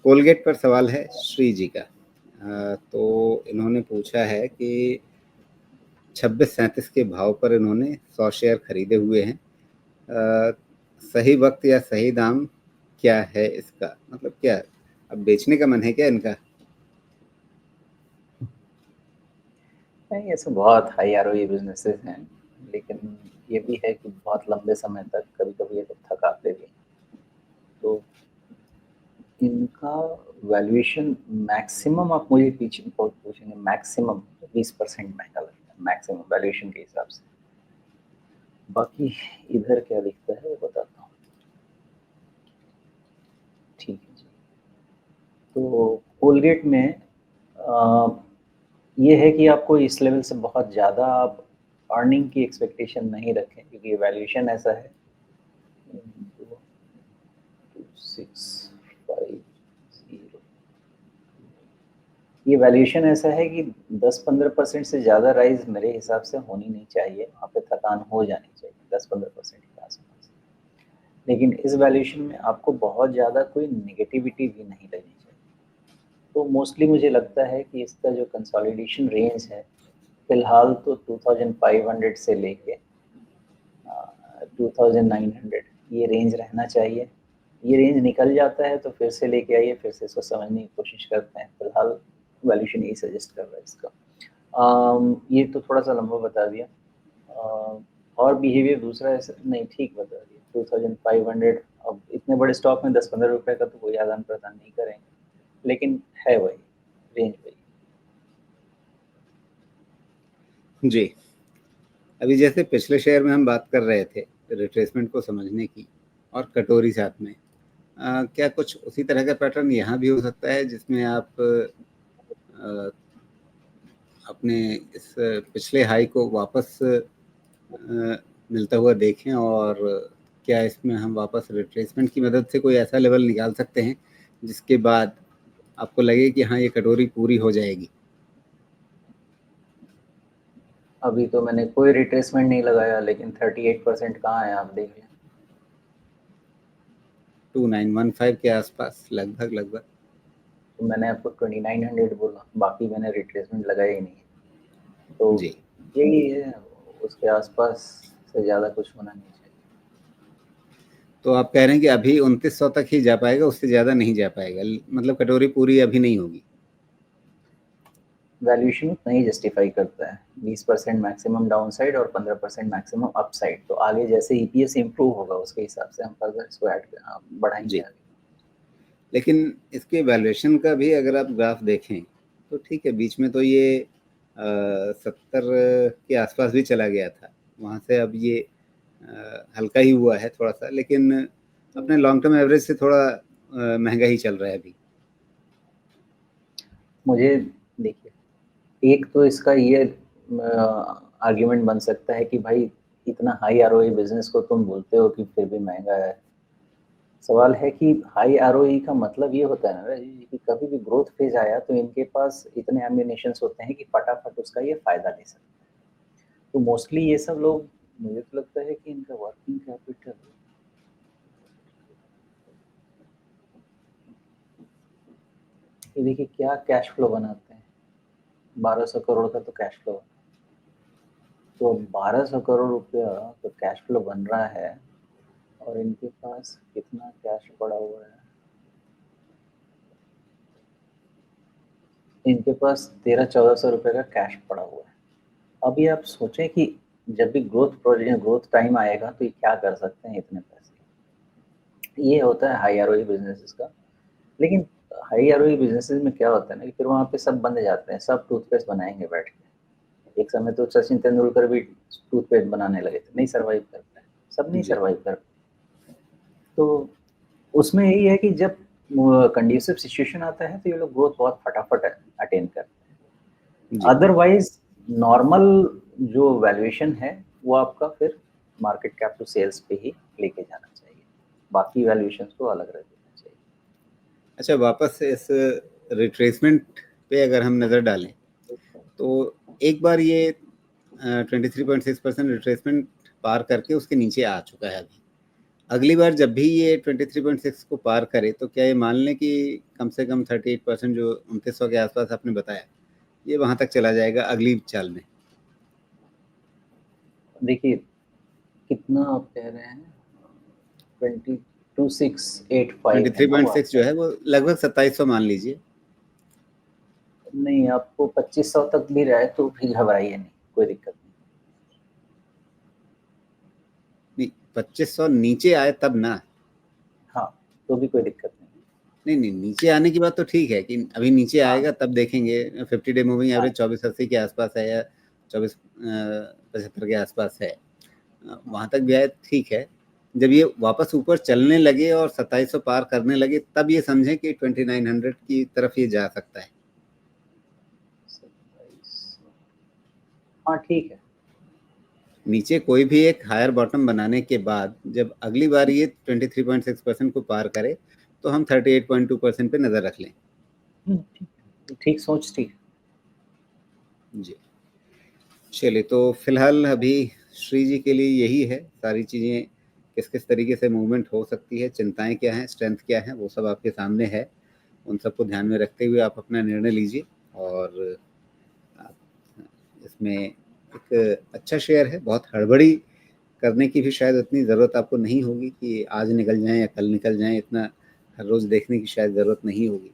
Colgate पर सवाल है श्री जी का। तो इन्होंने पूछा है कि 2637 के भाव पर इन्होंने 100 शेयर खरीदे हुए हैं। सही वक्त या सही दाम क्या है इसका, मतलब क्या अब बेचने का मन है क्या इनका? नहीं, ऐसे बहुत हाई आरओई बिजनेसेस हैं, लेकिन ये भी है कि बहुत लंबे समय तक कभी-कभी ये लोग थकाते भी हैं। तो इनका वैल्यूएशन मैक्सिमम, आप मुझे पीछे बहुत पूछेंगे, मैक्सिमम 20% महंगा लगता है, मैक्सिमम वैल्यूएशन के हिसाब से। बाकी इधर क्या दिखता है वो बताता हूँ। ठीक है जी। तो कोलगेट में ये है कि आपको इस लेवल से बहुत ज़्यादा आप अर्निंग की एक्सपेक्टेशन नहीं रखें, क्योंकि वैल्यूएशन ऐसा है 2650, ये वैल्यूएशन ऐसा है कि 10-15% से ज़्यादा राइज मेरे हिसाब से होनी नहीं चाहिए, वहाँ पे थकान हो जानी चाहिए 10-15% के आसपास। लेकिन इस वैल्यूएशन में आपको बहुत ज़्यादा कोई नेगेटिविटी भी नहीं लगनी चाहिए। तो मोस्टली मुझे लगता है कि इसका जो कंसोलिडेशन रेंज है फिलहाल तो 2500 से लेके 2900 ये रेंज रहना चाहिए। ये रेंज निकल जाता है तो फिर से लेके आइए, फिर से इसको समझने की कोशिश करते हैं। फिलहाल वैल्यूएशन यही सजेस्ट कर रहा है इसका। ये तो थोड़ा सा लंबा बता दिया। और बिहेवियर दूसरा ऐसा नहीं, ठीक बता दिया 2500। अब इतने बड़े स्टॉक में 10-15 रुपए का तो कोई आदान प्रदान नहीं करेंगे, लेकिन है वही रेंज वही। जी, अभी जैसे पिछले शेयर में हम बात कर रहे थे रिट्रेसमेंट को समझने की और कटोरी साथ में, क्या कुछ उसी तरह का पैटर्न यहाँ भी हो सकता है जिसमें आप अपने इस पिछले हाई को वापस मिलता हुआ देखें, और क्या इसमें हम वापस रिट्रेसमेंट की मदद से कोई ऐसा लेवल निकाल सकते हैं जिसके बाद आपको लगे कि हाँ ये कटोरी पूरी हो जाएगी? अभी तो मैंने कोई रिट्रेसमेंट नहीं लगाया, लेकिन 38% कहाँ है आप देख लें। 2915 के आसपास लगभग। तो मैंने आपको 2900 बोला, बाकी मैंने रिट्रेसमेंट लगाया ही नहीं। तो जी, यही है, उसके आसपास से ज़्यादा कुछ होना नहीं चाहिए। तो आप कह रहे हैं कि अभी 2900 तक ही जा पाएगा, उससे ज़्यादा नहीं जा पाएगा, मतलब कटोरी पूरी अभी नहीं होगी? वैल्यूएशन उतना ही जस्टिफाई करता है, 20% मैक्सिमम डाउन साइड और 15% मैक्सिमम अप साइड। तो आगे जैसे ईपीएस इंप्रूव होगा उसके हिसाब से हम फर्दर इसको ऐड बढ़ाएंगे जी, आगे। लेकिन इसके वैल्यूएशन का भी अगर आप ग्राफ देखें तो ठीक है, बीच में तो ये 70 के आसपास भी चला गया था, वहाँ से अब ये हल्का ही हुआ है थोड़ा सा, लेकिन अपने लॉन्ग टर्म एवरेज से थोड़ा महंगा ही चल रहा है अभी। मुझे देखिए, एक तो इसका ये आर्ग्यूमेंट बन सकता है कि भाई इतना हाई आरओई बिजनेस को तुम बोलते हो कि फिर भी महंगा है। सवाल है कि हाई आरओई का मतलब ये होता है ना राजीव जी, कि कभी भी ग्रोथ फेज आया तो इनके पास इतने एम्बिनेशन होते हैं कि फटाफट उसका ये फायदा ले सकते हैं। तो मोस्टली ये सब लोग, मुझे तो लगता है कि इनका वर्किंग कैपिटल, ये देखिए क्या कैश फ्लो बनाते हैं, 1200 करोड़ का तो कैश फ्लो। तो 1200 करोड़ रुपया तो कैश फ्लो बन रहा है, और इनके पास कितना कैश पड़ा हुआ है, इनके पास 1300-1400 रुपए का कैश पड़ा हुआ है। अभी आप सोचें कि जब भी ग्रोथ टाइम आएगा तो ये क्या कर सकते हैं इतने पैसे। ये होता है हाई आरओई बिजनेसेस का। लेकिन हाई आरओई बिजनेसेस में क्या होता है ना कि फिर वहाँ पे सब बंद जाते हैं, सब टूथपेस्ट बनाएंगे बैठ के। एक समय तो सचिन तेंदुलकर भी टूथपेस्ट बनाने लगे थे, नहीं सर्वाइव कर पाए, सब नहीं जी, सर्वाइव कर। तो उसमें यही है कि जब कंड्यूसिव सिचुएशन आता है तो ये लोग ग्रोथ बहुत फटाफट अटेन करते हैं। जी। अदरवाइज नॉर्मल जो वैल्यूएशन है वो आपका फिर मार्केट कैप टू सेल्स पे ही लेके जाना चाहिए, बाकी वैल्यूएशन को अलग रख देना चाहिए। अच्छा, वापस से इस रिट्रेसमेंट पे अगर हम नज़र डालें तो एक बार ये 23.6% रिट्रेसमेंट पार करके उसके नीचे आ चुका है अभी। अगली बार जब भी ये 23.6 को पार करे तो क्या ये मान लें कि कम से कम 38% जो 2900 के आसपास आपने बताया, ये वहां तक चला जाएगा अगली चाल में? देखिए कितना आप कह रहे हैं, 22,685 है ना वो 23.6 आपका? जो है वो लगभग 2700 मान लीजिए। नहीं, आपको 2500 तक भी रहे तो भी घबराइए नहीं, कोई दिक्कत नहीं। नहीं, 2500 नीचे आए तब ना। हाँ, तो भी कोई दिक्कत नहीं। नहीं नहीं, नीचे आने की बात तो ठीक है कि अभी नीचे हाँ, आएगा तब देखेंगे। 50 डे मूविंग हाँ, एवरेज 2480 के आसपास है या 2475 के आसपास है, हाँ। वहां तक भी आए ठीक है। जब ये वापस ऊपर चलने लगे और 2700 पार करने लगे तब ये समझें कि 2900 की तरफ ये जा सकता है। 2700, हाँ ठीक है। नीचे कोई भी एक हायर बॉटम बनाने के बाद जब अगली बार ये 23.6% को पार करे तो हम 38.2% पे नजर रख लें। ठीक है, ठीक सोच, ठीक। जी, चलिए तो फिलहाल अभी श्री जी के लिए यही है सारी चीज़ें, किस किस तरीके से मूवमेंट हो सकती है, चिंताएं क्या हैं, स्ट्रेंथ क्या है, वो सब आपके सामने है। उन सबको ध्यान में रखते हुए आप अपना निर्णय लीजिए। और आप इसमें एक अच्छा शेयर है, बहुत हड़बड़ी करने की भी शायद उतनी ज़रूरत आपको नहीं होगी कि आज निकल जाएं या कल निकल जाएं, इतना हर रोज़ देखने की शायद ज़रूरत नहीं होगी।